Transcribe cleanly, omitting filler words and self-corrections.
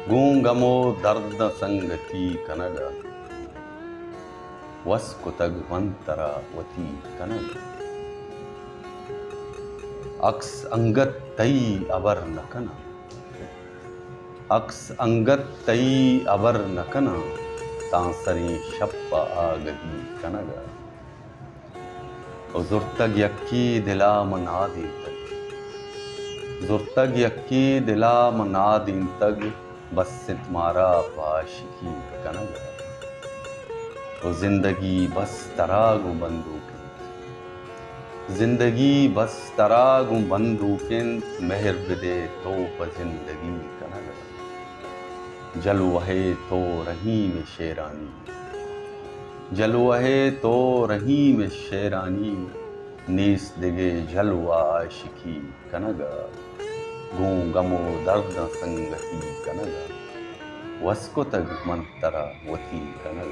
गूंगमो दर्द संगति कनग वस्कुतग मंतरा वती कनग अक्स अंगत तई अबर नकना अक्स अंगत तई अबर नकना तांसरी शप्प आगदी कनग जुर्तग यक्की दिला मनादी तक जुर्तग यक्की दिला मनादी तक बस मारा पाशिकी कनग ओ जिंदगी बस तरागु बंदूकिन जिंदगी बस तरागु बंदूकिन मेहर बिदे तो जिंदगी कनग जल वहे तो रही में शेरानी जल वहे तो रही में शेरानी नीस दिगे जलवा आशिकी कनग गूं गमो दर्द संगति कनग वस्को तग मंतरा वती कनग।